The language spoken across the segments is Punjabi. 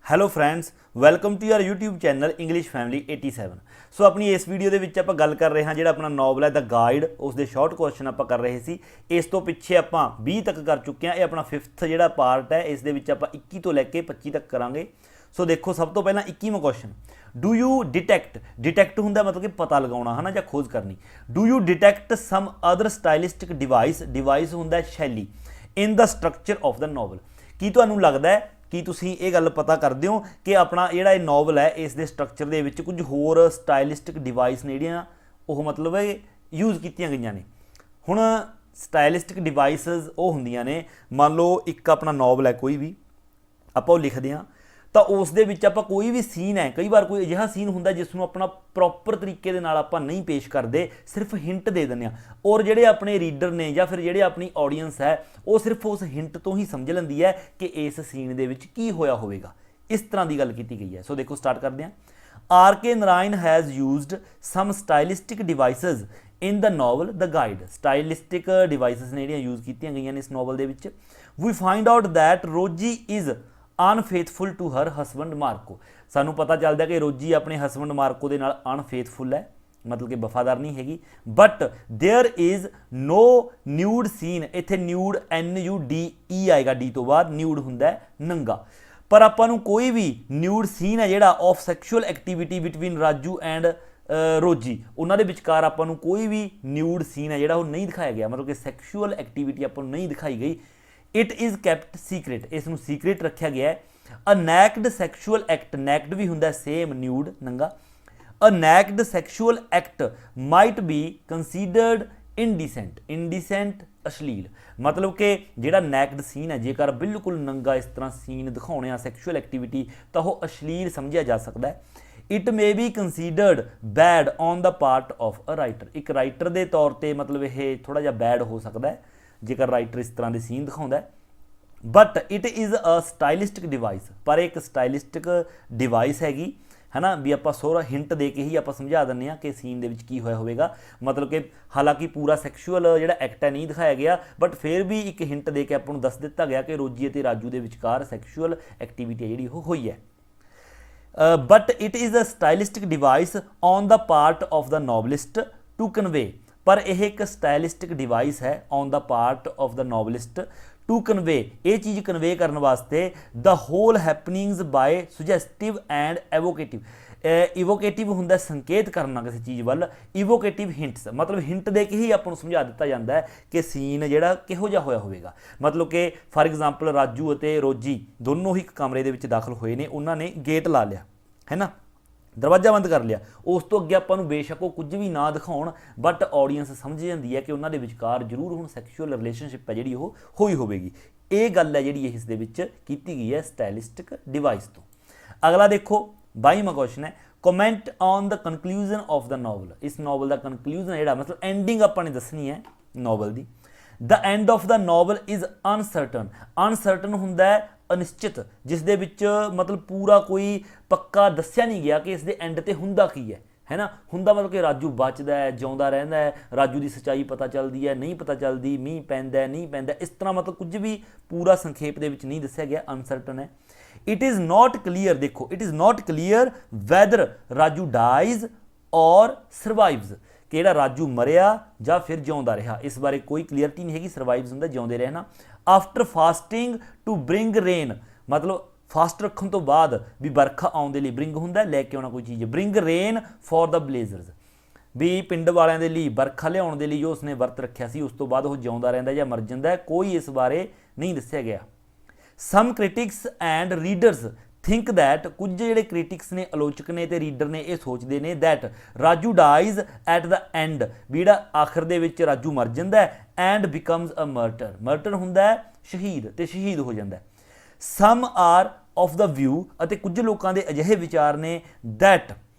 Hello friends, welcome to your YouTube channel English family 87। So ਆਪਣੀ ਇਸ ਵੀਡੀਓ ਦੇ ਵਿੱਚ ਆਪਾਂ ਗੱਲ ਕਰ ਰਹੇ ਹਾਂ ਜਿਹੜਾ ਆਪਣਾ ਨੋਵਲ ਹੈ ਦ ਗਾਈਡ, ਉਸ ਦੇ ਸ਼ਾਰਟ ਕੁਐਸਚਨ ਆਪਾਂ ਕਰ ਰਹੇ ਸੀ। ਇਸ ਤੋਂ ਪਿੱਛੇ ਆਪਾਂ 20 ਤੱਕ ਕਰ ਚੁੱਕੇ ਹਾਂ। ਇਹ ਆਪਣਾ 5th ਜਿਹੜਾ ਪਾਰਟ ਹੈ, ਇਸ ਦੇ ਵਿੱਚ ਆਪਾਂ 21 ਤੋਂ ਲੈ ਕੇ 25 ਤੱਕ ਕਰਾਂਗੇ। ਸੋ ਦੇਖੋ, ਸਭ ਤੋਂ ਪਹਿਲਾਂ 21ਵਾਂ ਕੁਐਸਚਨ, ਡੂ ਯੂ ਡਿਟੈਕਟ ਹੁੰਦਾ ਮਤਲਬ ਕਿ ਪਤਾ ਲਗਾਉਣਾ ਹੈ ਨਾ, ਜਾਂ ਖੋਜ ਕਰਨੀ। Do you detect some other stylistic device ਹੁੰਦਾ ਸ਼ੈਲੀ in the structure of the novel. ਕੀ ਤੁਹਾਨੂੰ ਲੱਗਦਾ ਹੈ ਕਿ ਤੁਸੀਂ ਇਹ ਗੱਲ ਪਤਾ ਕਰਦੇ ਹੋ ਕਿ ਆਪਣਾ ਜਿਹੜਾ ਇਹ ਨੋਵਲ ਹੈ, ਇਸ ਦੇ ਸਟਰਕਚਰ ਦੇ ਵਿੱਚ ਕੁਝ ਹੋਰ ਸਟਾਈਲਿਸਟਿਕ ਡਿਵਾਈਸ ਨੇ ਜਿਹੜੀਆਂ ਉਹ ਮਤਲਬ ਯੂਜ਼ ਕੀਤੀਆਂ ਗਈਆਂ ਨੇ। ਹੁਣ ਸਟਾਈਲਿਸਟਿਕ ਡਿਵਾਈਸਿਸ ਉਹ ਹੁੰਦੀਆਂ ਨੇ, ਮੰਨ ਲਓ ਇੱਕ ਆਪਣਾ ਨੋਵਲ ਹੈ ਕੋਈ ਵੀ, ਆਪਾਂ ਉਹ ਲਿਖਦੇ ਹਾਂ ਤਾਂ ਉਸ ਦੇ ਵਿੱਚ ਆਪਾਂ ਕੋਈ ਵੀ ਸੀਨ ਹੈ, ਕਈ ਵਾਰ ਕੋਈ ਅਜਿਹਾ ਸੀਨ ਹੁੰਦਾ ਜਿਸ ਨੂੰ ਆਪਣਾ ਪ੍ਰੋਪਰ ਤਰੀਕੇ ਦੇ ਨਾਲ ਆਪਾਂ ਨਹੀਂ ਪੇਸ਼ ਕਰਦੇ, ਸਿਰਫ ਹਿੰਟ ਦੇ ਦਿੰਦੇ ਹਾਂ, ਔਰ ਜਿਹੜੇ ਆਪਣੇ ਰੀਡਰ ਨੇ ਜਾਂ ਫਿਰ ਜਿਹੜੇ ਆਪਣੀ ਆਡੀਅנס ਹੈ ਉਹ ਸਿਰਫ ਉਸ ਹਿੰਟ ਤੋਂ ਹੀ ਸਮਝ ਲੈਂਦੀ ਹੈ ਕਿ ਇਸ ਸੀਨ ਦੇ ਵਿੱਚ ਕੀ ਹੋਇਆ ਹੋਵੇਗਾ। ਇਸ ਤਰ੍ਹਾਂ ਦੀ ਗੱਲ ਕੀਤੀ ਗਈ ਹੈ। ਸੋ ਦੇਖੋ, ਸਟਾਰਟ ਕਰਦੇ ਹਾਂ। R.K. Narayan has used some stylistic devices in the novel The Guide। Stylistic devices ਨੇ ਜਿਹੜੀਆਂ ਯੂਜ਼ ਕੀਤੀਆਂ ਗਈਆਂ ਨੇ ਇਸ ਨੋਵਲ ਦੇ ਵਿੱਚ। We find out that Roji is unfaithful to her husband Marco. ਸਾਨੂੰ ਪਤਾ ਚੱਲਦਾ ਕਿ ਰੋਜੀ ਆਪਣੇ ਹਸਬੈਂਡ ਮਾਰਕੋ ਦੇ ਨਾਲ ਅਨਫੇਥਫੁਲ ਹੈ, ਮਤਲਬ ਕਿ ਵਫਾਦਾਰ ਨਹੀਂ ਹੈਗੀ। But there is no nude scene, ਇੱਥੇ ਨਿਊਡ NUDE ਆਏਗਾ, ਡੀ ਤੋਂ ਬਾਅਦ ਨਿਊਡ ਹੁੰਦਾ ਨੰਗਾ। ਪਰ ਆਪਾਂ ਨੂੰ ਕੋਈ ਵੀ ਨਿਊਡ ਸੀਨ ਹੈ ਜਿਹੜਾ of sexual activity between Raju and Rosie, ਉਹਨਾਂ ਦੇ ਵਿਚਕਾਰ ਆਪਾਂ ਨੂੰ ਕੋਈ ਵੀ ਨਿਊਡ ਸੀਨ ਹੈ ਜਿਹੜਾ ਉਹ ਨਹੀਂ ਦਿਖਾਇਆ ਗਿਆ, ਮਤਲਬ ਕਿ ਸੈਕਸ਼ੂਅਲ ਐਕਟੀਵਿਟੀ ਆਪਾਂ ਨੂੰ ਨਹੀਂ ਦਿਖਾਈ ਗਈ। ਇਟ ਇਜ਼ ਕੈਪਟ ਸੀਕ੍ਰੇਟ, ਇਸ ਨੂੰ ਸੀਕ੍ਰੇਟ ਰੱਖਿਆ ਗਿਆ ਹੈ। ਅ ਨੈਕਡ ਸੈਕਸ਼ੂਅਲ ਐਕਟ, ਨੈਕਡ ਵੀ ਹੁੰਦਾ ਸੇਮ ਨਿਊਡ ਨੰਗਾ। A naked sexual act might be considered indecent ਅਸ਼ਲੀਲ, ਮਤਲਬ ਕਿ ਜਿਹੜਾ ਨੈਕਡ ਸੀਨ ਹੈ, ਜੇਕਰ ਬਿਲਕੁਲ ਨੰਗਾ ਇਸ ਤਰ੍ਹਾਂ ਸੀਨ ਦਿਖਾਉਣੇ ਆ ਸੈਕਸ਼ੂਅਲ ਐਕਟੀਵਿਟੀ, ਤਾਂ ਉਹ ਅਸ਼ਲੀਲ ਸਮਝਿਆ ਜਾ ਸਕਦਾ ਹੈ। It may be considered bad on the part of a writer, ਇੱਕ ਰਾਈਟਰ ਦੇ ਤੌਰ 'ਤੇ ਮਤਲਬ ਇਹ ਥੋੜ੍ਹਾ ਜਿਹਾ ਬੈਡ ਹੋ ਸਕਦਾ ਹੈ ਜੇਕਰ ਰਾਈਟਰ ਇਸ ਤਰ੍ਹਾਂ ਦੇ ਸੀਨ ਦਿਖਾਉਂਦਾ ਹੈ। But it is a stylistic device, ਪਰ ਇੱਕ ਸਟਾਈਲਿਸਟਿਕ ਡਿਵਾਈਸ ਹੈਗੀ ਹੈ ਨਾ, ਵੀ ਆਪਾਂ ਸੋਹਰਾ ਹਿੰਟ ਦੇ ਕੇ ਹੀ ਆਪਾਂ ਸਮਝਾ ਦਿੰਦੇ ਹਾਂ ਕਿ ਸੀਨ ਦੇ ਵਿੱਚ ਕੀ ਹੋਇਆ ਹੋਵੇਗਾ। ਮਤਲਬ ਕਿ ਹਾਲਾਂਕਿ ਪੂਰਾ ਸੈਕਸ਼ੂਅਲ ਜਿਹੜਾ ਐਕਟ ਹੈ ਨਹੀਂ ਦਿਖਾਇਆ ਗਿਆ, ਬਟ ਫਿਰ ਵੀ ਇੱਕ ਹਿੰਟ ਦੇ ਕੇ ਆਪਾਂ ਨੂੰ ਦੱਸ ਦਿੱਤਾ ਗਿਆ ਕਿ ਰੋਜੀ ਅਤੇ ਰਾਜੂ ਦੇ ਵਿਚਕਾਰ ਸੈਕਸ਼ੂਅਲ ਐਕਟੀਵਿਟੀ ਜਿਹੜੀ ਉਹ ਹੋਈ ਹੈ। But it is a stylistic device on the part of the novelist to convey, ਪਰ ਇਹ ਇੱਕ ਸਟਾਈਲਿਸਟਿਕ ਡਿਵਾਈਸ ਹੈ on the part of the novelist to convey, ਇਹ ਚੀਜ਼ ਕਨਵੇ ਕਰਨ ਵਾਸਤੇ the whole happenings by suggestive and evocative. Evocative ਹੁੰਦਾ ਸੰਕੇਤ ਕਰਨਾ ਕਿਸੇ ਚੀਜ਼ ਵੱਲ, ਇਵੋਕੇਟਿਵ ਹਿੰਟਸ ਮਤਲਬ ਹਿੰਟ ਦੇ ਕੇ ਹੀ ਆਪਾਂ ਨੂੰ ਸਮਝਾ ਦਿੱਤਾ ਜਾਂਦਾ ਹੈ ਕਿ ਸੀਨ ਜਿਹੜਾ ਕਿਹੋ ਜਿਹਾ ਹੋਇਆ ਹੋਵੇਗਾ। ਮਤਲਬ ਕਿ ਫਾਰ ਐਗਜ਼ਾਮਪਲ ਰਾਜੂ ਅਤੇ ਰੋਜੀ ਦੋਨੋਂ ਹੀ ਇੱਕ ਕਮਰੇ ਦੇ ਵਿੱਚ ਦਾਖਲ ਹੋਏ ਨੇ, ਉਹਨਾਂ ਨੇ ਗੇਟ ਲਾ ਲਿਆ ਹੈ ਨਾ, ਦਰਵਾਜ਼ਾ ਬੰਦ ਕਰ ਲਿਆ। ਉਸ ਤੋਂ ਅੱਗੇ ਆਪਾਂ ਨੂੰ ਬੇਸ਼ੱਕ ਉਹ ਕੁਝ ਵੀ ਨਾ ਦਿਖਾਉਣ, ਬਟ ਆਡੀਅנס ਸਮਝ ਜਾਂਦੀ ਹੈ ਕਿ ਉਹਨਾਂ ਦੇ ਵਿਚਕਾਰ ਜ਼ਰੂਰ ਹੁਣ ਸੈਕਸ਼ੂਅਲ ਰਿਲੇਸ਼ਨਸ਼ਿਪ ਹੈ ਜਿਹੜੀ ਉਹ ਹੋਈ ਹੋਵੇਗੀ। ਇਹ ਗੱਲ ਹੈ ਜਿਹੜੀ ਇਸ ਦੇ ਵਿੱਚ ਕੀਤੀ ਗਈ ਹੈ ਸਟਾਈਲਿਸਟਿਕ ਡਿਵਾਈਸ ਤੋਂ। ਅਗਲਾ ਦੇਖੋ, 22ਵਾਂ ਕੁਐਸਚਨ ਹੈ, comment on the conclusion of the novel. ਇਸ ਨੋਵਲ ਦਾ ਕਨਕਲੂਜਨ ਜਿਹੜਾ ਮਤਲਬ ਐਂਡਿੰਗ ਆਪਾਂ ਨੇ ਦੱਸਣੀ ਹੈ ਨੋਵਲ ਦੀ। The end of the novel is uncertain, uncertain ਹੁੰਦਾ ਹੈ ਅਨਿਸ਼ਚਿਤ, ਜਿਸ ਦੇ ਵਿੱਚ ਮਤਲਬ ਪੂਰਾ ਕੋਈ ਪੱਕਾ ਦੱਸਿਆ ਨਹੀਂ ਗਿਆ ਕਿ ਇਸ ਦੇ ਐਂਡ ਤੇ ਹੁੰਦਾ ਕੀ ਹੈ ਨਾ। ਹੁੰਦਾ ਮਤਲਬ ਕਿ ਰਾਜੂ ਬਚਦਾ ਹੈ, ਜਿਉਂਦਾ ਰਹਿੰਦਾ ਹੈ, ਰਾਜੂ ਦੀ ਸੱਚਾਈ ਪਤਾ ਚੱਲਦੀ ਹੈ, ਨਹੀਂ ਪਤਾ ਚੱਲਦੀ, ਮੀਂਹ ਪੈਂਦਾ ਨਹੀਂ ਪੈਂਦਾ, ਇਸ ਤਰ੍ਹਾਂ ਮਤਲਬ ਕੁਝ ਵੀ ਪੂਰਾ ਸੰਖੇਪ ਦੇ ਵਿੱਚ ਨਹੀਂ ਦੱਸਿਆ ਗਿਆ, ਅਨਸਰਟਨ ਹੈ। ਇਟ ਇਜ਼ ਨੋਟ ਕਲੀਅਰ, ਦੇਖੋ it is not clear weather Raju dies ਔਰ ਸਰਵਾਈਵਜ਼, ਕਿ ਜਿਹੜਾ ਰਾਜੂ ਮਰਿਆ ਜਾਂ ਫਿਰ ਜਿਉਂਦਾ ਰਿਹਾ, ਇਸ ਬਾਰੇ ਕੋਈ ਕਲੀਅਰਟੀ ਨਹੀਂ ਹੈਗੀ। ਸਰਵਾਈਵਜ਼ ਹੁੰਦਾ ਜਿਉਂਦੇ ਰਹਿਣਾ। After fasting to bring rain, ਮਤਲਬ ਫਾਸਟ ਰੱਖਣ ਤੋਂ ਬਾਅਦ ਵੀ ਵਰਖਾ ਆਉਣ ਦੇ ਲਈ, ਬ੍ਰਿੰਗ ਹੁੰਦਾ ਲੈ ਕੇ ਆਉਣਾ ਕੋਈ ਚੀਜ਼, bring rain for the villagers, ਵੀ ਪਿੰਡ ਵਾਲਿਆਂ ਦੇ ਲਈ ਵਰਖਾ ਲਿਆਉਣ ਦੇ ਲਈ ਜੋ ਉਸਨੇ ਵਰਤ ਰੱਖਿਆ ਸੀ, ਉਸ ਤੋਂ ਬਾਅਦ ਉਹ ਜਿਉਂਦਾ ਰਹਿੰਦਾ ਜਾਂ ਮਰ ਜਾਂਦਾ, ਕੋਈ ਇਸ ਬਾਰੇ ਨਹੀਂ ਦੱਸਿਆ ਗਿਆ। Some critics and readers think that, ਕੁਝ ਜਿਹੜੇ ਕ੍ਰਿਟਿਕਸ ਨੇ, ਆਲੋਚਕ ਨੇ ਤੇ ਰੀਡਰ ਨੇ, ਇਹ ਸੋਚਦੇ ਨੇ that Raju dies at the end, ਵੀ ਜਿਹੜਾ ਆਖਰ ਦੇ ਵਿੱਚ ਰਾਜੂ ਮਰ ਜਾਂਦਾ ਐਂਡ ਬਿਕਮਸ ਅ ਮਰਟਰ, ਮਰਟਰ ਹੁੰਦਾ ਹੈ ਸ਼ਹੀਦ, ਤੇ ਸ਼ਹੀਦ ਹੋ ਜਾਂਦਾ। ਸਮ ਆਰ ਆਫ ਦਾ ਵਿਊ, ਅਤੇ ਕੁਝ ਲੋਕਾਂ ਦੇ ਅਜਿਹੇ ਵਿਚਾਰ ਨੇ ਦੈਟ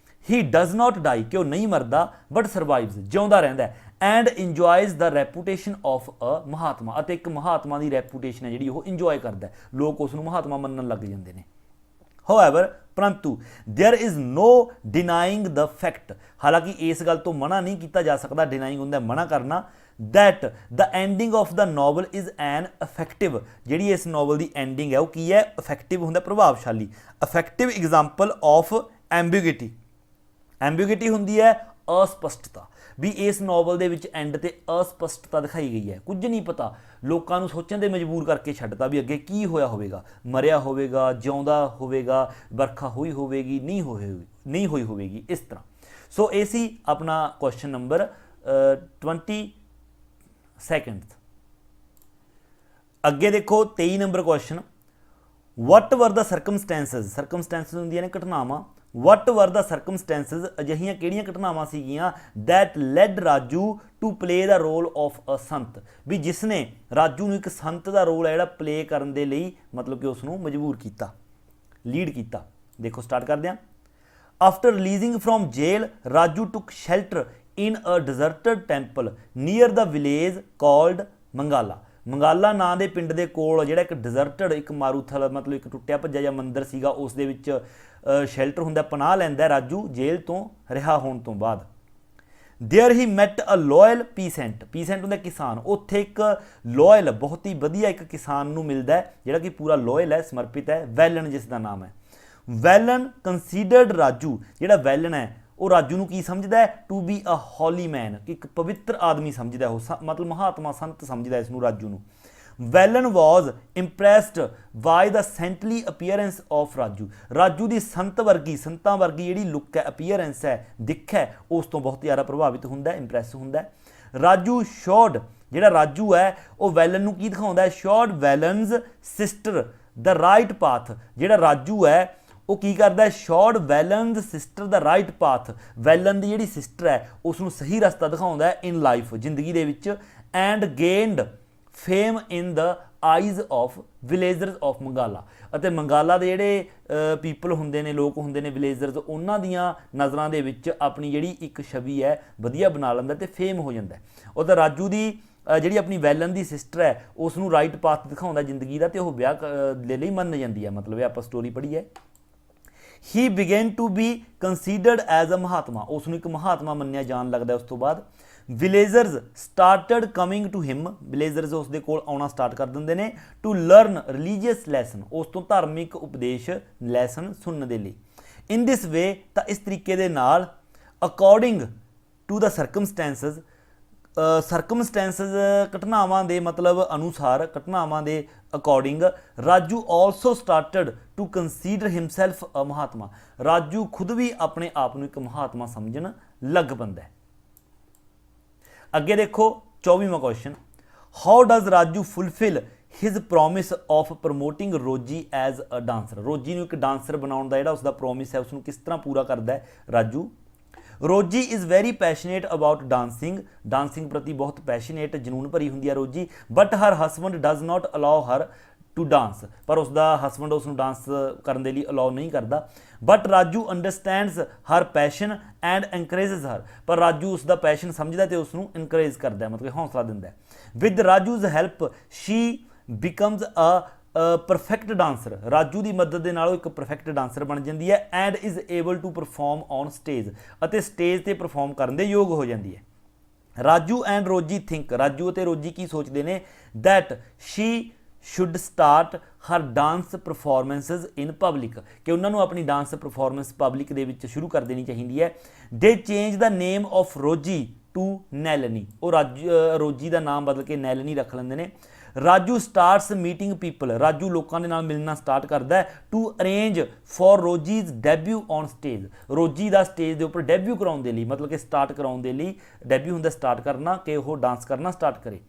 ਹੀ ਡਜ਼ ਨਾਟ ਡਾਈ, ਕਿ ਉਹ ਨਹੀਂ ਮਰਦਾ, ਬਟ ਸਰਵਾਈਵਜ਼, ਜਿਉਂਦਾ ਰਹਿੰਦਾ, and enjoys the reputation of a mahatma, ਅਤੇ ਇੱਕ ਮਹਾਤਮਾ ਦੀ ਰੈਪੂਟੇਸ਼ਨ ਹੈ ਜਿਹੜੀ ਉਹ ਇੰਜੋਏ ਕਰਦਾ, ਲੋਕ ਉਸ ਨੂੰ ਮਹਾਤਮਾ ਮੰਨਣ ਲੱਗ ਜਾਂਦੇ ਨੇ। However, परंतु there is no denying the fact, हालांकि इस गल तो मना नहीं किया जा सकता, डिनाइंग होंदा मना करना, that the ending of the novel is an effective, जी इस नॉवल की एंडिंग है वो की है, इफेक्टिव होंदा प्रभावशाली। इफेक्टिव एग्जाम्पल ऑफ एंबीगिटी, एंबीगिटी होंदी है अस्पष्टता, भी इस नॉवल के विच एंड ते अस्पष्टता दिखाई गई है, कुछ नहीं पता, लोगों को सोचण ते मजबूर करके छड्डता भी अगे की होया होवेगा, मरिया होवेगा, जिउंदा होवेगा, बरखा हुई होवेगी, नहीं हुई होवेगी, इस तरह। सो ये सी अपना क्वेश्चन नंबर 22। अगे देखो 23 number question, whatever the circumstances होंदियां ने घटनावां, वट वर द सर्कमस्टेंसिस अजिहियां किहड़ियां घटनावां सीगियां that led Raju to play the role of a sant, भी जिसने राजू नूं एक संत का रोल है जिहड़ा प्ले करन दे लई मतलब कि उसनूं मजबूर कीता, लीड कीता। देखो स्टार्ट करदे हां। After releasing from jail Raju took shelter in a deserted temple near the village called Mangala, Mangala नां दे पिंड दे कोल जिहड़ा एक डिजर्टेड एक मारूथल मतलब एक टुੱਟਿਆ ਭੱਜਿਆ ਜਿਹਾ मंदिर सीगा, उस दे विच शैल्टर हुंदा, पनाह लैंदा राजू जेल तो रिहा होण तो बाद। There he met a loyal peasant, peasant हुंदा किसान, उत्थे एक लॉयल बहुत ही वधिया एक किसान नूं मिलदा है जिहड़ा कि पूरा लॉयल है, समर्पित है, वैलन जिसका नाम है। वैलन कंसीडर्ड राजू, जिहड़ा वैलन है वो राजू नूं की समझदा है, to be a holy man, एक पवित्र आदमी समझदा है, मतलब महात्मा संत समझदा है इसनूं राजू नूं। Velan was impressed by the saintly appearance of Raju, Raju की संतां वर्गी जिहड़ी लुक है, अपीयरेंस है, दिख है, उस तो बहुत ज़्यादा प्रभावित हुंदा है, इंप्रैस हुंदा है। राजू शॉड, जिहड़ा राजू है वो वैलन नूं की दिखाउंदा है, showed Velan's sister the right path, जिहड़ा राजू है वो की करदा है, showed Velan sister the right path, Velan की जिहड़ी सिस्टर है उसनूं सही रस्ता दिखाउंदा है इन लाइफ, जिंदगी दे विच, and gained fame in the eyes of villagers of Mangala, ਅਤੇ ਮੰਗਾਲਾ ਦੇ ਜਿਹੜੇ ਪੀਪਲ ਹੁੰਦੇ ਨੇ, ਲੋਕ ਹੁੰਦੇ ਨੇ ਵਿਲੇਜਰਸ, ਉਹਨਾਂ ਦੀਆਂ ਨਜ਼ਰਾਂ ਦੇ ਵਿੱਚ ਆਪਣੀ ਜਿਹੜੀ ਇੱਕ ਛਵੀ ਹੈ ਵਧੀਆ ਬਣਾ ਲੈਂਦਾ ਤੇ ਫੇਮ ਹੋ ਜਾਂਦਾ। ਉਹ ਤਾਂ ਰਾਜੂ ਦੀ ਜਿਹੜੀ ਆਪਣੀ ਵੈਲਨ ਦੀ ਸਿਸਟਰ ਹੈ ਉਸ ਨੂੰ ਰਾਈਟ ਪਾਥ ਦਿਖਾਉਂਦਾ ਜ਼ਿੰਦਗੀ ਦਾ, ਤੇ ਉਹ ਵਿਆਹ ਦੇ ਲਈ ਮੰਨ ਜਾਂਦੀ ਹੈ, ਮਤਲਬ ਇਹ ਆਪਾਂ ਸਟੋਰੀ ਪੜ੍ਹੀ ਹੈ। He began to be considered as a mahatma, ਉਸ ਨੂੰ ਇੱਕ ਮਹਾਤਮਾ ਮੰਨਿਆ ਜਾਣ ਲੱਗਦਾ। ਉਸ ਤੋਂ ਬਾਅਦ villagers started coming to him, villagers ਉਸ ਦੇ ਕੋਲ ਆਉਣਾ ਸਟਾਰਟ ਕਰ ਦਿੰਦੇ ਨੇ, ਟੂ ਲਰਨ ਰਿਲੀਜੀਅਸ ਲੈਸਨ, ਉਸ ਤੋਂ ਧਾਰਮਿਕ ਉਪਦੇਸ਼ ਲੈਸਨ ਸੁਣਨ ਦੇ ਲਈ। ਇਨ ਦਿਸ ਵੇ, ਤਾਂ ਇਸ ਤਰੀਕੇ ਦੇ ਨਾਲ ਅਕੋਰਡਿੰਗ ਟੂ ਦ ਸਰਕਮਸਟੈਂਸਸ, ਘਟਨਾਵਾਂ ਦੇ ਮਤਲਬ ਅਨੁਸਾਰ, ਘਟਨਾਵਾਂ ਦੇ according, Raju also started to consider himself a mahatma, Raju ਖੁਦ ਵੀ ਆਪਣੇ ਆਪ ਨੂੰ ਇੱਕ ਮਹਾਤਮਾ ਸਮਝਣ ਲੱਗ ਪੈਂਦਾ ਹੈ। ਅੱਗੇ ਦੇਖੋ 24ਵਾਂ question, how does Raju fulfil his promise of promoting Rosie as a dancer, Rosie ਨੂੰ ਇੱਕ ਡਾਂਸਰ ਬਣਾਉਣ ਦਾ ਜਿਹੜਾ ਉਸਦਾ ਪ੍ਰੋਮਿਸ ਹੈ ਉਸਨੂੰ ਕਿਸ ਤਰ੍ਹਾਂ ਪੂਰਾ ਕਰਦਾ ਹੈ Raju. Rosie is very passionate about dancing, dancing ਪ੍ਰਤੀ ਬਹੁਤ ਪੈਸ਼ਨੇਟ, ਜਨੂਨ ਭਰੀ ਹੁੰਦੀ ਹੈ Rosie. But her husband does not allow her to dance, ਪਰ ਉਸਦਾ ਹਸਬੈਂਡ ਉਸ ਨੂੰ ਡਾਂਸ ਕਰਨ ਦੇ ਲਈ ਅਲਾਓ ਨਹੀਂ ਕਰਦਾ। But Raju understands her passion and encourages her, ਪਰ ਰਾਜੂ ਉਸ ਦਾ ਪੈਸ਼ਨ ਸਮਝਦਾ ਤੇ ਉਸ ਨੂੰ ਇਨਕਰੇਜ ਕਰਦਾ, ਮਤਲਬ ਹੌਸਲਾ ਦਿੰਦਾ। With Raju's help she becomes a perfect dancer, Raju ਦੀ ਮਦਦ ਦੇ ਨਾਲ ਉਹ ਇੱਕ ਪਰਫੈਕਟ ਡਾਂਸਰ ਬਣ ਜਾਂਦੀ ਹੈ। And is able to perform on stage, ਅਤੇ ਸਟੇਜ 'ਤੇ ਪਰਫਾਰਮ ਕਰਨ ਦੇ ਯੋਗ ਹੋ ਜਾਂਦੀ ਹੈ। Raju and Rosie think, Raju ਅਤੇ ਰੋਜੀ ਕੀ ਸੋਚਦੇ ਨੇ, that she should start her dance performances in public, ਕਿ ਉਹਨਾਂ ਨੂੰ ਆਪਣੀ ਡਾਂਸ ਪਰਫੋਰਮੈਂਸ ਪਬਲਿਕ ਦੇ ਵਿੱਚ ਸ਼ੁਰੂ ਕਰ ਦੇਣੀ ਚਾਹੀਦੀ ਹੈ। They change the name of Rosie to Nalini, ਉਹ ਰੋਜੀ ਦਾ ਨਾਮ ਬਦਲ ਕੇ ਨੈਲਨੀ ਰੱਖ ਲੈਂਦੇ ਨੇ। Raju starts meeting people, Raju ਲੋਕਾਂ ਦੇ ਨਾਲ ਮਿਲਣਾ ਸਟਾਰਟ ਕਰਦਾ ਹੈ। To arrange for Rosie's debut on stage, Rosie ਦਾ ਸਟੇਜ ਦੇ ਉੱਪਰ ਡੈਬਿਊ ਕਰਾਉਣ ਦੇ ਲਈ, ਮਤਲਬ ਕਿ ਸਟਾਰਟ ਕਰਾਉਣ ਦੇ ਲਈ, ਡੈਬਿਊ ਹੁੰਦਾ ਸਟਾਰਟ ਕਰਨਾ, ਕਿ ਉਹ ਡਾਂਸ ਕਰਨਾ ਸਟਾਰਟ ਕਰੇ।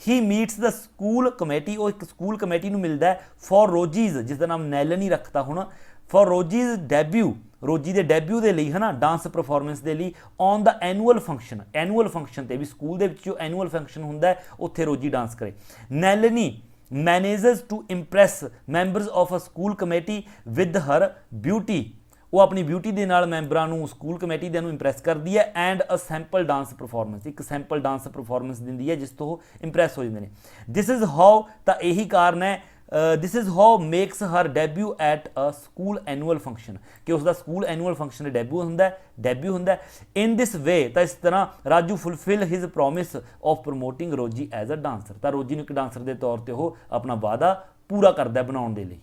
ਹੀ ਮੀਟਸ ਦ ਸਕੂਲ ਕਮੇਟੀ, ਉਹ ਇੱਕ ਸਕੂਲ ਕਮੇਟੀ ਨੂੰ ਮਿਲਦਾ ਹੈ ਫॉर ਰੋਜੀਜ਼, ਜਿਸ ਦਾ ਨਾਮ ਨੈਲਨੀ ਰੱਖਤਾ ਹੁਣ, ਫॉर ਰੋਜੀਜ਼ ਡੈਬਿਊ, ਰੋਜੀ ਦੇ ਡੈਬਿਊ ਦੇ ਲਈ ਹੈ ਨਾ, ਡਾਂਸ ਪਰਫੋਰਮੈਂਸ ਦੇ ਲਈ, on the annual function, annual function 'ਤੇ ਵੀ ਸਕੂਲ ਦੇ ਵਿੱਚ ਜੋ ਐਨੂਅਲ ਫੰਕਸ਼ਨ ਹੁੰਦਾ ਹੈ ਉੱਥੇ ਰੋਜੀ ਡਾਂਸ ਕਰੇ। Nalini manages to impress members of a school committee with her beauty, ਉਹ ਆਪਣੀ ਬਿਊਟੀ ਦੇ ਨਾਲ ਮੈਂਬਰਾਂ ਨੂੰ, ਸਕੂਲ ਕਮੇਟੀ ਦੇ ਨੂੰ ਇੰਪ੍ਰੈਸ ਕਰਦੀ ਹੈ। And a sample dance performance, ਇੱਕ ਸੈਂਪਲ ਡਾਂਸ ਪਰਫੋਰਮੈਂਸ ਦਿੰਦੀ ਹੈ ਜਿਸ ਤੋਂ ਉਹ ਇੰਪ੍ਰੈਸ ਹੋ ਜਾਂਦੇ ਨੇ। ਦਿਸ ਇਜ਼ ਹਾਊ, ਤਾਂ ਇਹੀ ਕਾਰਨ ਹੈ this is how makes her debut at a school annual function कि उसका स्कूल एनुअल फंक्शन डेब्यू होंदा इन दिस वे तो इस तरह Raju fulfil his promise of promoting रोजी एज अ डांसर तो रोजी नूं एक डांसर के तौर पर वो अपना वादा पूरा करता है बनाने के लिए।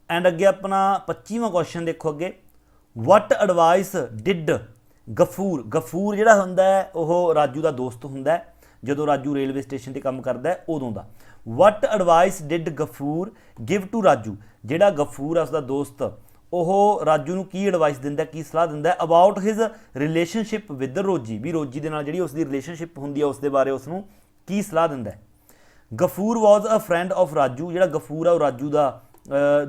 एंड अगे अपना 25वां क्वेश्चन देखो अगे वट एडवाइस डिड गफूर जिहड़ा हुंदा है वह राजू का दोस्त हुंदा है जो राजू रेलवे स्टेशन पर काम करता है उदों का। What advice did Gafoor give to Raju जिहड़ा गफूर है उसका दोस्त वह राजू नूं की एडवाइस दिंदा की सलाह दिंदा अबाउट हिज रिलेशनशिप विद रोजी भी रोजी दे नाल जिहड़ी उसकी रिलेशनशिप हुंदी है उसके बारे उसनूं की सलाह दिंदा है। Gafoor was a friend of Raju जिहड़ा गफूर है वह राजू का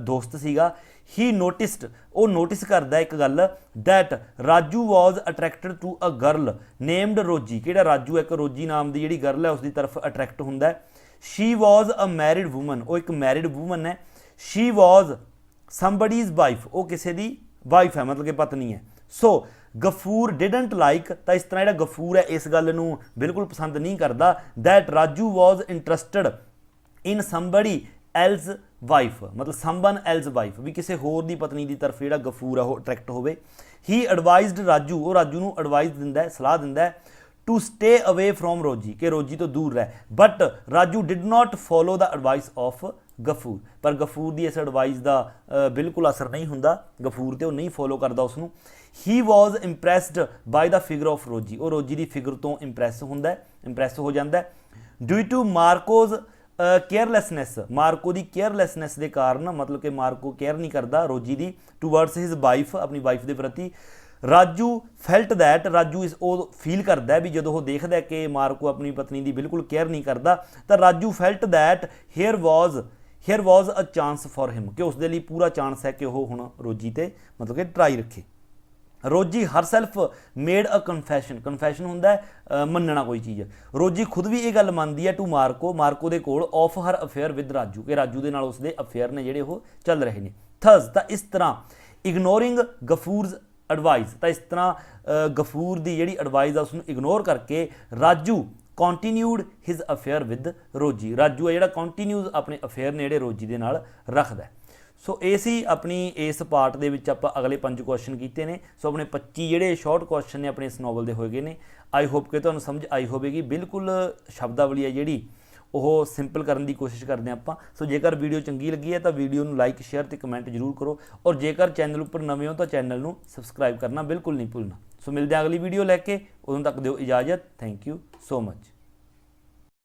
दोस्त सीगा। ही नोटिस्ड वो नोटिस करता एक गल that Raju was attracted to a girl named Rosie कि राजू एक रोजी नाम की जी गर्ल है उसकी तरफ अट्रैक्ट होंदा है। She was a married woman वो एक मैरिड वूमन है। शी वॉज समबडीज वाइफ वो किसी की वाइफ है मतलब कि पत्नी है। सो गफूर डिडंट लाइक तो इस तरह जो गफूर है इस गल नूं बिल्कुल पसंद नहीं करता that Raju was interested in somebody else wife मतलब समवन एल्स वाइफ भी किसी होर की पत्नी की तरफ जो गफूर है वो अट्रैक्ट होवे। ही एडवाइज्ड राजू वो राजू नूं एडवाइस दिंदा है सलाह दिंदा है टू स्टे अवे फ्रॉम रोजी कि रोजी तो दूर रहे but Raju did not follow the advice of Gafoor पर गफूर की इस एडवाइस का बिल्कुल असर नहीं होंदा गफूर तो नहीं फॉलो करता उसनूं। He was impressed by the figure of Rosie वो रोजी की फिगर तो इंप्रैस हो जाता है। ड्यू टू मार्कोज केयरलैसनैस मार्को की केयरलैसनैस के कारण मतलब कि मार्को केयर नहीं करता रोजी की टूवर्ड्स हिज वाइफ अपनी वाइफ के प्रति। राजू फैल्ट दैट राजू इस वो फील करता है भी जो वो देखता है कि मार्को अपनी पत्नी की बिल्कुल केयर नहीं करता तो Raju felt that here was a chance for him कि उसके लिए पूरा चांस है कि वह हुण रोजी ते मतलब कि ट्राई रखे। रोजी हर सैल्फ मेड अ कन्फैशन होंदा है मनना कोई चीज़। रोजी खुद भी ये गल मानती है to Marco the call off her affair with Raju कि राजू के नाल उसके अफेयर ने जिहड़े वो चल रहे हैं। थस तो इस तरह इग्नोरिंग गफूरज एडवाइस तो इस तरह गफूर की जिहड़ी एडवाइस है उसनूं इग्नोर करके Raju continued his affair with रोजी राजू है जिहड़ा कॉन्टीन्यूज अपने अफेयर ने जिहड़े रोजी के नाल रखदा है। सो ये सी अपनी इस पार्ट दे विच आपां अगले 5 क्वेश्चन कीते ने। सो अपने 25 जिहड़े शॉर्ट क्वेश्चन ने अपने इस नॉवल दे होए गए ने। आई होप कि तुहानूं समझ आई होवेगी बिल्कुल शब्दावली है जिहड़ी वो सिंपल करने की कोशिश करते हैं आपां। सो जेकर वीडियो चंगी लगी है तो वीडियो नूं लाइक शेयर तो कमेंट जरूर करो और जेकर चैनल उपर नवे हो तो चैनल नूं सबसक्राइब करना बिल्कुल नहीं भूलना। सो मिलते हैं अगली वीडियो लैके उदों तक दिओ इजाजत। Thank you so much.